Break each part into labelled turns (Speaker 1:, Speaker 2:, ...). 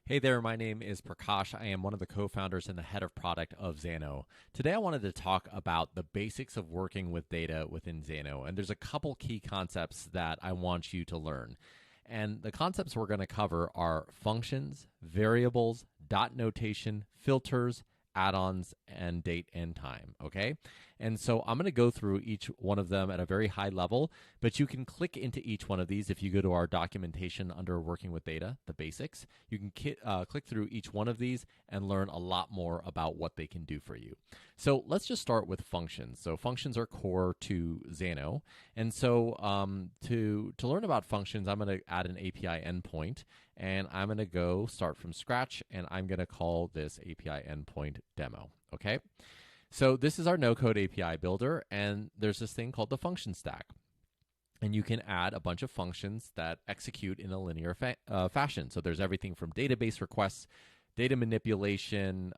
Speaker 1: Hey there, my name is Prakash. I am one of the co-founders and the head of product of Xano. Today I wanted to talk about the basics of working with data within Xano, and there's a couple key concepts that I want you to learn. And the concepts we're going to cover are functions, variables, dot notation, filters, add-ons, and date and time, okay? And so I'm going to go through each one of them at a very high level, but you can click into each one of these if you go to our documentation under working with data, the basics. You can click through each one of these and learn a lot more about what they can do for you. So let's just start with functions. So functions are core to Xano. And so to learn about functions, I'm going to add an API endpoint, and I'm going to go start from scratch, and I'm going to call this API endpoint demo, okay? So this is our no-code API builder, and there's this thing called the function stack. And you can add a bunch of functions that execute in a linear fashion. So there's everything from database requests, data manipulation,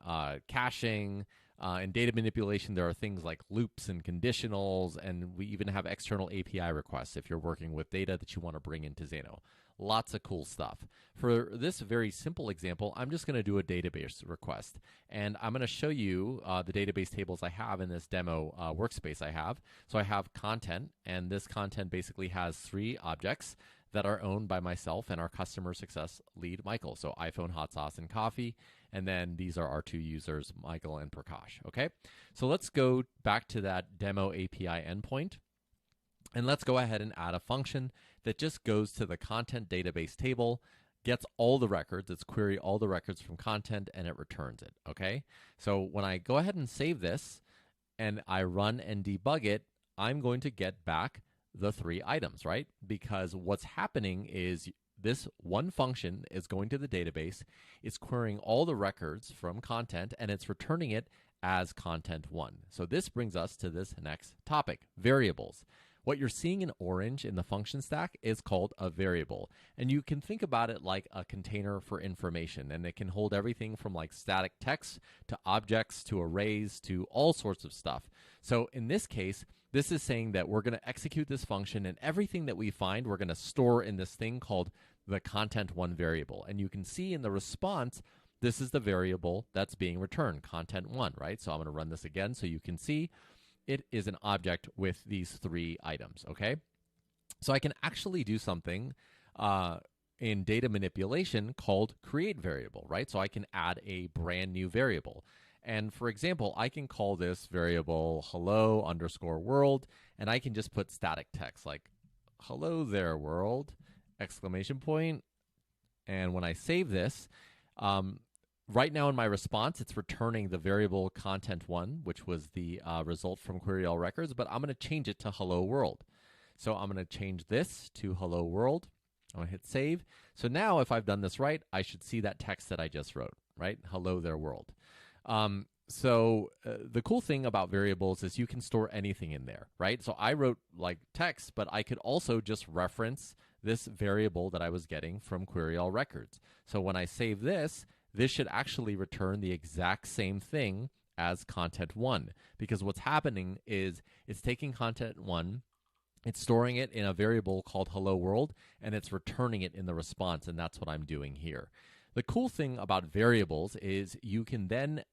Speaker 1: caching. In data manipulation, there are things like loops and conditionals, and we even have external API requests if you're working with data that you want to bring into Xano. Lots of cool stuff. For this very simple example, I'm just going to do a database request, and I'm going to show you the database tables I have in this demo workspace I have. So I have content, and this content basically has 3 objects that are owned by myself and our customer success lead, Michael. So iPhone, hot sauce, and coffee. And then these are our 2 users, Michael and Prakash. Okay, so let's go back to that demo API endpoint. And let's go ahead and add a function that just goes to the content database table, gets all the records, it's query all the records from content, and it returns it, okay? So when I go ahead and save this, and I run and debug it, I'm going to get back the 3 items, right? Because what's happening is this one function is going to the database, it's querying all the records from content, and it's returning it as content1. So this brings us to this next topic, variables. What you're seeing in orange in the function stack is called a variable. And you can think about it like a container for information. And it can hold everything from like static text to objects to arrays to all sorts of stuff. So in this case, this is saying that we're going to execute this function, and everything that we find, we're going to store in this thing called the content1 variable. And you can see in the response, this is the variable that's being returned, content1, right? So I'm going to run this again so you can see. It is an object with these 3 items, okay? So I can actually do something in data manipulation called create variable, right? So I can add a brand new variable. And for example, I can call this variable hello_world, and I can just put static text like hello there world, exclamation point. And when I save this, right now in my response, it's returning the variable content1, which was the result from query all records, but I'm going to change it to hello world. So I'm going to change this to hello world. I'm going to hit save. So now if I've done this right, I should see that text that I just wrote, right? Hello there world. The cool thing about variables is you can store anything in there, right? So I wrote like text, but I could also just reference this variable that I was getting from query all records. So when I save this, this should actually return the exact same thing as content1, because what's happening is it's taking content1, it's storing it in a variable called hello world, and it's returning it in the response, and that's what I'm doing here. The cool thing about variables is you can then,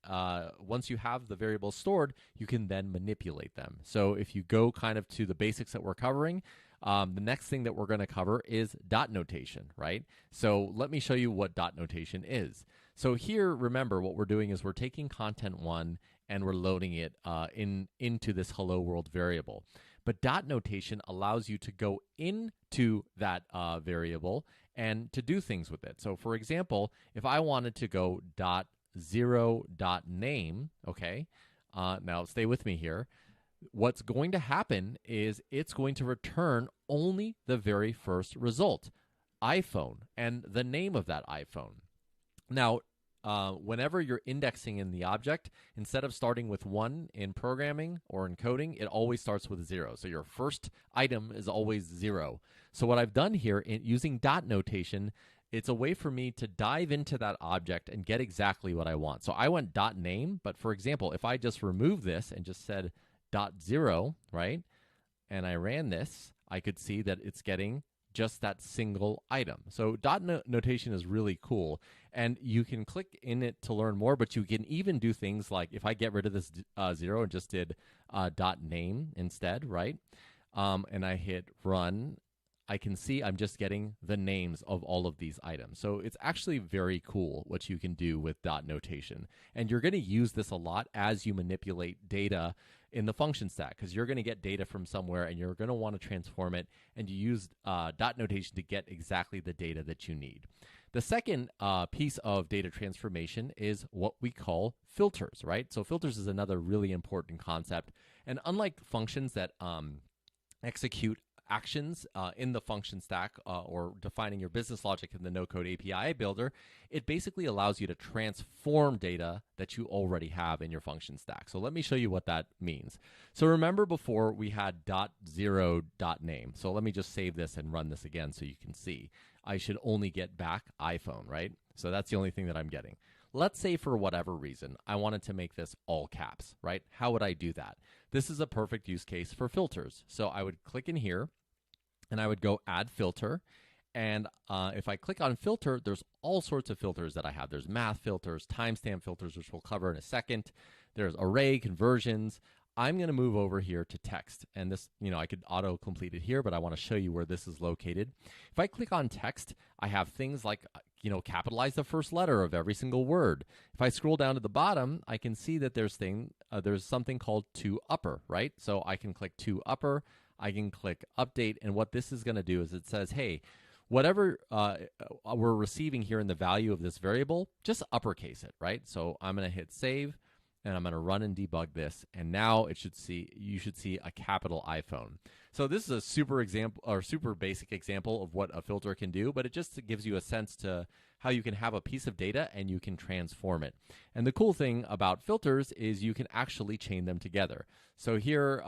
Speaker 1: once you have the variables stored, you can then manipulate them. So if you go kind of to the basics that we're covering, the next thing that we're going to cover is dot notation, right? So let me show you what dot notation is. So here, remember, what we're doing is we're taking content1 and we're loading it into this hello world variable. But dot notation allows you to go into that variable and to do things with it. So for example, if I wanted to go .0.name, okay, now stay with me here, what's going to happen is it's going to return only the very first result, iPhone, and the name of that iPhone. Now, whenever you're indexing in the object, instead of starting with 1 in programming or in coding, it always starts with 0. So your first item is always 0. So what I've done here using dot notation, it's a way for me to dive into that object and get exactly what I want. So I went dot name, but for example, if I just remove this and just said dot 0, right, and I ran this, I could see that it's getting just that single item. So notation is really cool, and you can click in it to learn more, but you can even do things like, if I get rid of this 0 and just did .name instead, right? And I hit run, I can see I'm just getting the names of all of these items. So it's actually very cool what you can do with dot notation. And you're going to use this a lot as you manipulate data in the function stack, because you're going to get data from somewhere and you're going to want to transform it, and you use dot notation to get exactly the data that you need. The second piece of data transformation is what we call filters, right? So filters is another really important concept. And unlike functions that execute actions in the function stack or defining your business logic in the no-code API builder, it basically allows you to transform data that you already have in your function stack. So let me show you what that means. So remember before we had .0.name. So let me just save this and run this again so you can see. I should only get back iPhone, right? So that's the only thing that I'm getting. Let's say for whatever reason, I wanted to make this all caps, right? How would I do that? This is a perfect use case for filters. So I would click in here and I would go add filter. And if I click on filter, there's all sorts of filters that I have. There's math filters, timestamp filters, which we'll cover in a second. There's array conversions. I'm going to move over here to text. And this, I could auto-complete it here, but I want to show you where this is located. If I click on text, I have things like, capitalize the first letter of every single word. If I scroll down to the bottom, I can see that there's something called to upper, right? So I can click to upper. I can click update. And what this is going to do is it says, hey, whatever we're receiving here in the value of this variable, just uppercase it, right? So I'm going to hit save. And I'm going to run and debug this, and now you should see a capital iPhone. So this is a super basic example of what a filter can do, but it just gives you a sense to how you can have a piece of data and you can transform it. And the cool thing about filters is you can actually chain them together. So here,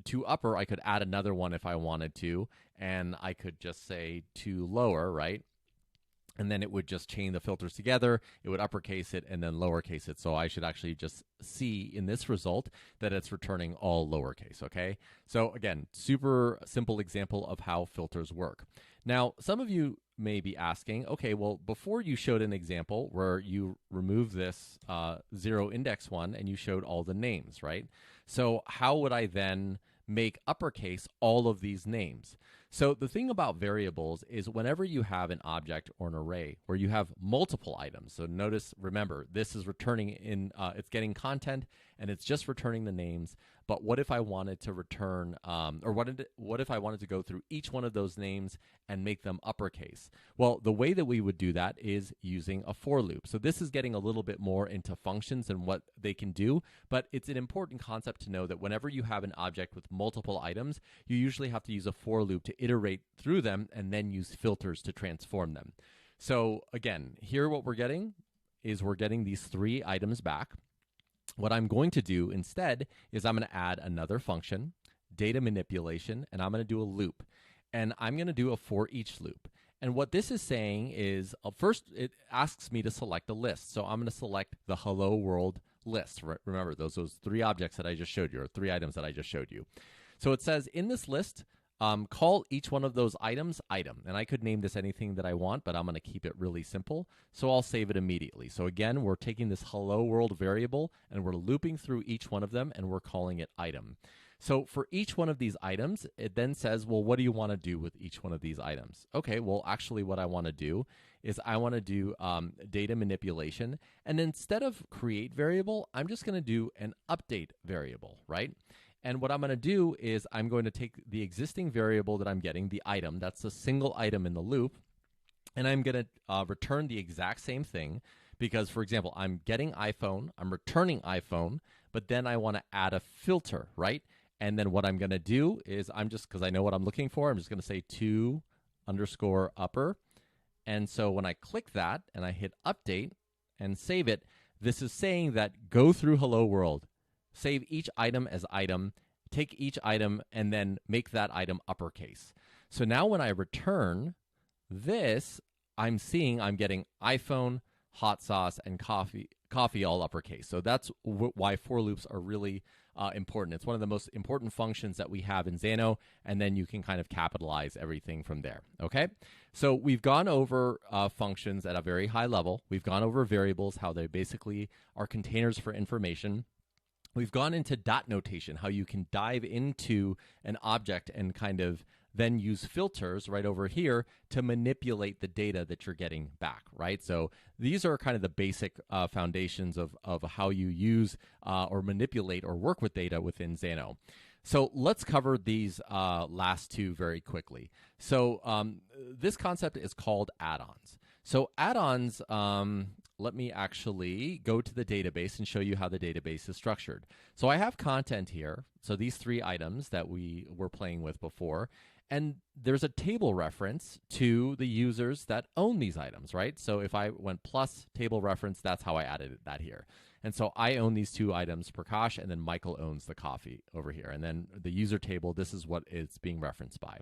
Speaker 1: to upper, I could add another one if I wanted to, and I could just say to lower, right? And then it would just chain the filters together. It would uppercase it and then lowercase it. So I should actually just see in this result that it's returning all lowercase, okay? So again, super simple example of how filters work. Now, some of you may be asking, okay, well, before you showed an example where you removed this 0 index one and you showed all the names, right? So how would I then make uppercase all of these names? So the thing about variables is whenever you have an object or an array where you have multiple items, so remember, this is returning it's getting content and it's just returning the names, but what if I wanted to return, what if I wanted to go through each one of those names and make them uppercase? Well, the way that we would do that is using a for loop. So this is getting a little bit more into functions and what they can do, but it's an important concept to know that whenever you have an object with multiple items, you usually have to use a for loop to iterate through them and then use filters to transform them. So again, here what we're getting is we're getting these 3 items back. What I'm going to do instead is I'm going to add another function, data manipulation, and I'm going to do a loop. And I'm going to do a for each loop. And what this is saying is, first, it asks me to select a list. So I'm going to select the hello world list. Remember, those 3 objects that I just showed you, or 3 items that I just showed you. So it says, in this list, call each one of those items item. And I could name this anything that I want, but I'm going to keep it really simple. So I'll save it immediately. So again, we're taking this hello world variable and we're looping through each one of them and we're calling it item. So for each one of these items, it then says, well, what do you want to do with each one of these items? Okay, well, actually what I want to do is I want to do data manipulation. And instead of create variable, I'm just going to do an update variable, right? And what I'm going to do is I'm going to take the existing variable that I'm getting, the item, that's a single item in the loop, and I'm going to return the exact same thing because, for example, I'm getting iPhone, I'm returning iPhone, but then I want to add a filter, right? And then what I'm going to do is because I know what I'm looking for, I'm just going to say to _ upper. And so when I click that and I hit update and save it, this is saying that go through hello world. Save each item as item, take each item, and then make that item uppercase. So now when I return this, I'm getting iPhone, hot sauce, and coffee all uppercase. So that's why for loops are really important. It's one of the most important functions that we have in Xano, and then you can kind of capitalize everything from there, okay? So we've gone over functions at a very high level. We've gone over variables, how they basically are containers for information. We've gone into dot notation, how you can dive into an object and kind of then use filters right over here to manipulate the data that you're getting back, right? So these are kind of the basic foundations of how you use or manipulate or work with data within Xano. So let's cover these last two very quickly. So this concept is called add-ons. So add-ons, let me actually go to the database and show you how the database is structured. So I have content here. So these three items that we were playing with before. And there's a table reference to the users that own these items, right? So if I went plus table reference, that's how I added that here. And so I own these two items, Prakash, and then Michael owns the coffee over here. And then the user table, this is what it's being referenced by.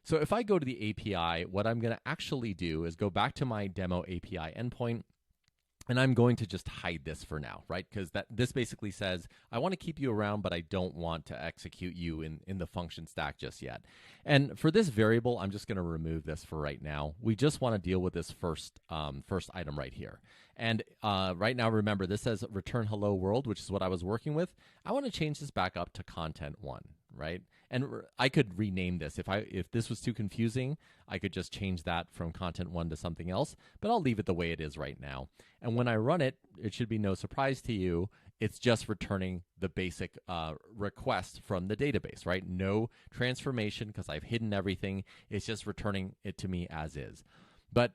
Speaker 1: So if I go to the API, what I'm going to actually do is go back to my demo API endpoint, and I'm going to just hide this for now, right? Because this basically says, I want to keep you around, but I don't want to execute you in the function stack just yet. And for this variable, I'm just going to remove this for right now. We just want to deal with this first item right here. And right now, remember, this says return hello world, which is what I was working with. I want to change this back up to content1, right? And I could rename this. If this was too confusing, I could just change that from content1 to something else, but I'll leave it the way it is right now. And when I run it, it should be no surprise to you. It's just returning the basic request from the database, right? No transformation because I've hidden everything. It's just returning it to me as is. But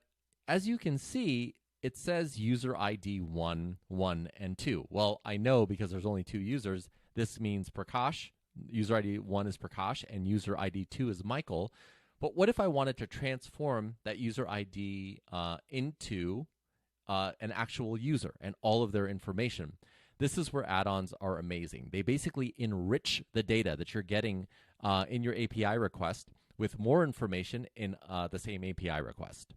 Speaker 1: as you can see, it says user ID 1, 1, and 2. Well, I know because there's only two users, this means Prakash. User ID 1 is Prakash and user ID 2 is Michael. But what if I wanted to transform that user ID into an actual user and all of their information? This is where add-ons are amazing. They basically enrich the data that you're getting in your API request with more information in the same API request.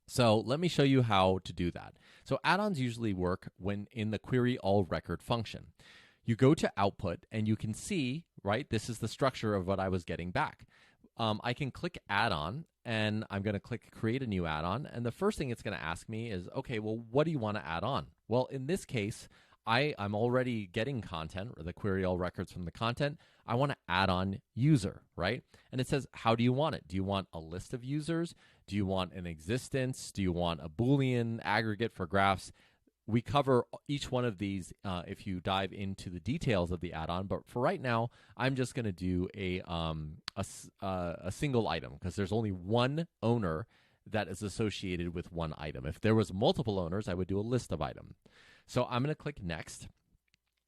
Speaker 1: So let me show you how to do that. So add-ons usually work when in the query all record function. You go to output and you can see, right, this is the structure of what I was getting back. I can click add-on and I'm going to click create a new add-on. And the first thing it's going to ask me is, okay, well, what do you want to add on? Well, in this case, I'm already getting content or the query all records from the content. I want to add on user, right? And it says, how do you want it? Do you want a list of users? Do you want an existence? Do you want a Boolean aggregate for graphs? We cover each one of these if you dive into the details of the add-on, but for right now, I'm just going to do a single item because there's only one owner that is associated with one item. If there was multiple owners, I would do a list of items. So I'm going to click next,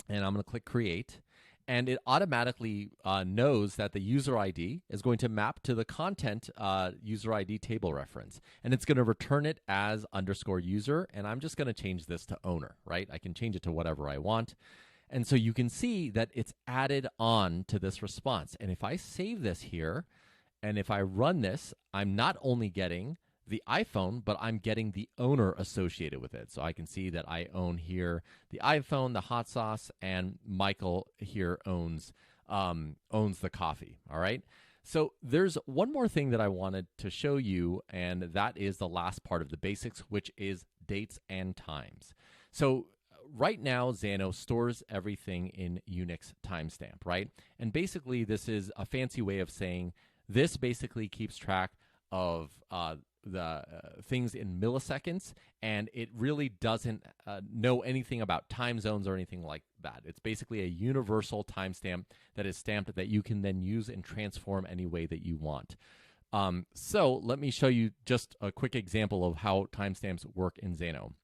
Speaker 1: and I'm going to click create, and it automatically knows that the user ID is going to map to the content user ID table reference, and it's going to return it as _user, and I'm just going to change this to owner, right? I can change it to whatever I want, and so you can see that it's added on to this response, and if I save this here, and if I run this, I'm not only getting the iPhone, but I'm getting the owner associated with it. So I can see that I own here the iPhone, the hot sauce, and Michael here owns the coffee. All right. So there's one more thing that I wanted to show you, and that is the last part of the basics, which is dates and times. So right now, Xano stores everything in Unix timestamp, right? And basically, this is a fancy way of saying this basically keeps track of the things in milliseconds, and it really doesn't know anything about time zones or anything like that. It's basically a universal timestamp that is stamped that you can then use and transform any way that you want. So let me show you just a quick example of how timestamps work in Xano.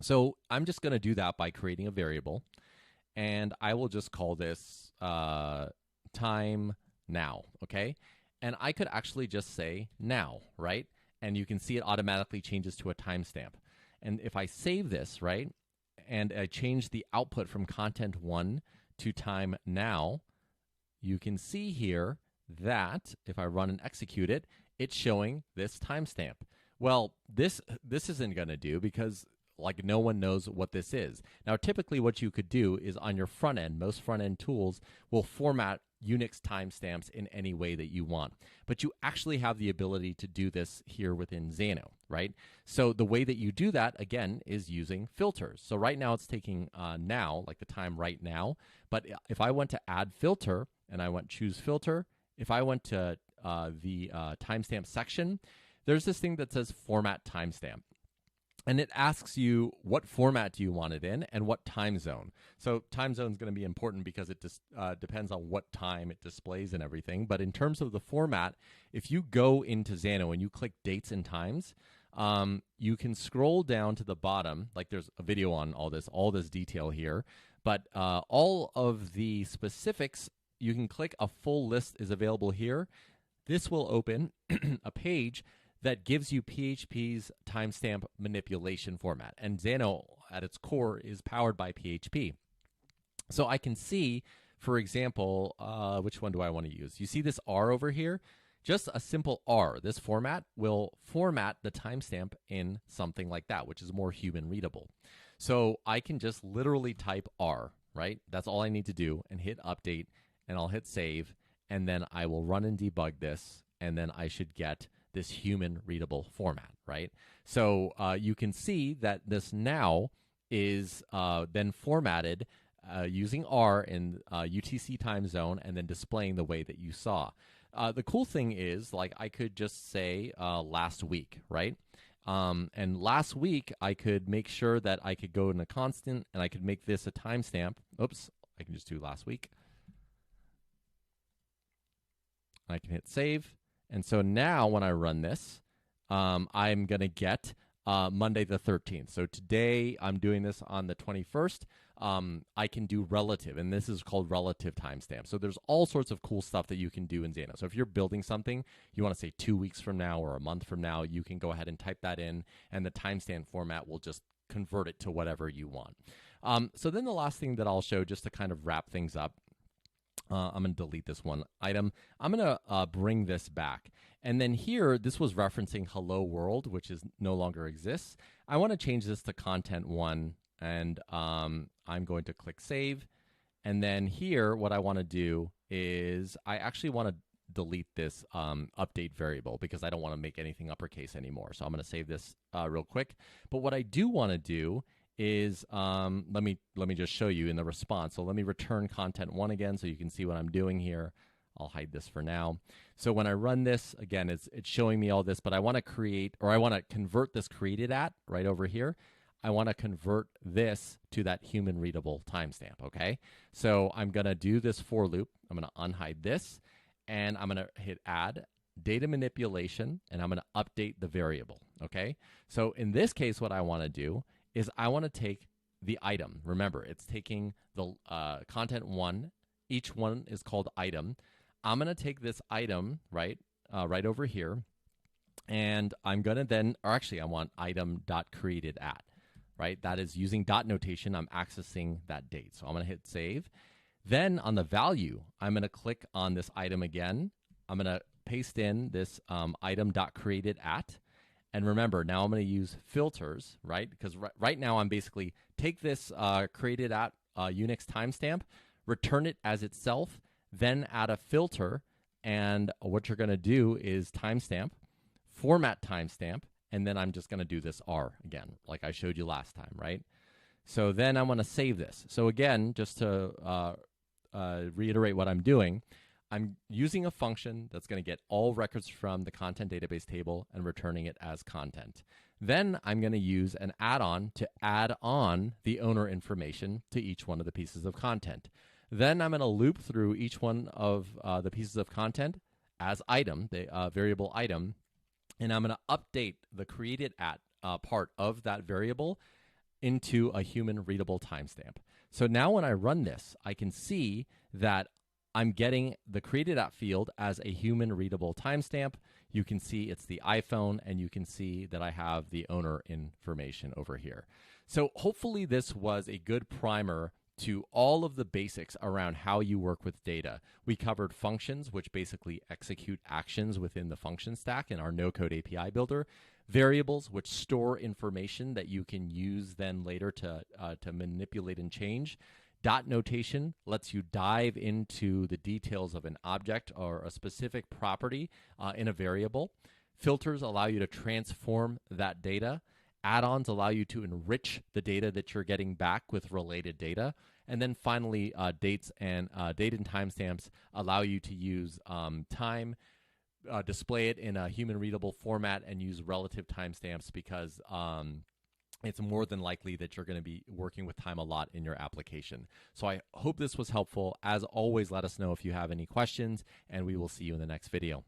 Speaker 1: So I'm just going to do that by creating a variable, and I will just call this time now, okay? And I could actually just say now, right? And you can see it automatically changes to a timestamp. And if I save this, right, and I change the output from content1 to time now, you can see here that if I run and execute it, it's showing this timestamp. Well, this isn't going to do because like no one knows what this is. Now, typically what you could do is on your front end, most front end tools will format Unix timestamps in any way that you want. But you actually have the ability to do this here within Xano, right? So the way that you do that, again, is using filters. So right now it's taking now, like the time right now. But if I went to add filter and I went choose filter, if I went to the timestamp section, there's this thing that says format timestamp. And it asks you what format do you want it in and what time zone. So time zone is going to be important because it just depends on what time it displays and everything. But in terms of the format, if you go into Xano and you click dates and times, you can scroll down to the bottom. Like there's a video on all this detail here. But all of the specifics, you can click a full list is available here. This will open a page that gives you PHP's timestamp manipulation format. And Xano, at its core, is powered by PHP. So I can see, for example, which one do I want to use? You see this R over here? Just a simple R. This format will format the timestamp in something like that, which is more human readable. So I can just literally type R, right? That's all I need to do, and hit update, and I'll hit save, and then I will run and debug this, and then I should get this human readable format, right? So you can see that this now is then formatted using R in UTC time zone and then displaying the way that you saw. The cool thing is, like, I could just say last week, right? And last week I could make sure that I could go in a constant and I could make this a timestamp. Oops, I can just do last week. I can hit save. And so now when I run this, I'm going to get Monday the 13th. So today I'm doing this on the 21st. I can do relative, and this is called relative timestamp. So there's all sorts of cool stuff that you can do in Xano. So if you're building something, you want to say 2 weeks from now or a month from now, you can go ahead and type that in, and the timestamp format will just convert it to whatever you want. So then the last thing that I'll show, just to kind of wrap things up, I'm going to delete this one item. I'm going to bring this back. And then here, this was referencing hello world, which is no longer exists. I want to change this to content one, and I'm going to click save. And then here, what I want to do is I actually want to delete this update variable because I don't want to make anything uppercase anymore. So I'm going to save this real quick. But what I do want to do is let me just show you in the response. So let me return content one again so you can see what I'm doing here. I'll hide this for now. So when I run this, again, it's showing me all this, but I want to create, or I want to convert this created at right over here. I want to convert this to that human readable timestamp, okay? So I'm going to do this for loop. I'm going to unhide this, and I'm going to hit add data manipulation, and I'm going to update the variable, okay? So in this case, what I want to do is I want to take the item. Remember, it's taking the content one. Each one is called item. I'm going to take this item, right over here, and I'm going to then, or actually I want item.createdAt, right? That is using dot notation. I'm accessing that date. So I'm going to hit save. Then on the value, I'm going to click on this item again. I'm going to paste in this item.createdAt. And remember, now I'm going to use filters, right? Because right now I'm basically take this created at Unix timestamp, return it as itself, then add a filter, and what you're going to do is timestamp, format timestamp, and then I'm just going to do this R again, like I showed you last time, right? So then I'm going to save this. So again, just to reiterate what I'm doing, I'm using a function that's going to get all records from the content database table and returning it as content. Then I'm going to use an add-on to add on the owner information to each one of the pieces of content. Then I'm going to loop through each one of the pieces of content as item, the variable item, and I'm going to update the created at part of that variable into a human readable timestamp. So now when I run this, I can see that I'm getting the created at field as a human readable timestamp. You can see it's the iPhone, and you can see that I have the owner information over here. So hopefully this was a good primer to all of the basics around how you work with data. We covered functions, which basically execute actions within the function stack in our no-code API builder. variables, which store information that you can use then later to manipulate and change. Dot notation lets you dive into the details of an object or a specific property in a variable. Filters allow you to transform that data. Add-ons allow you to enrich the data that you're getting back with related data. And then finally, date and timestamps allow you to use time, display it in a human-readable format, and use relative timestamps because it's more than likely that you're going to be working with time a lot in your application. So I hope this was helpful. As always, let us know if you have any questions, and we will see you in the next video.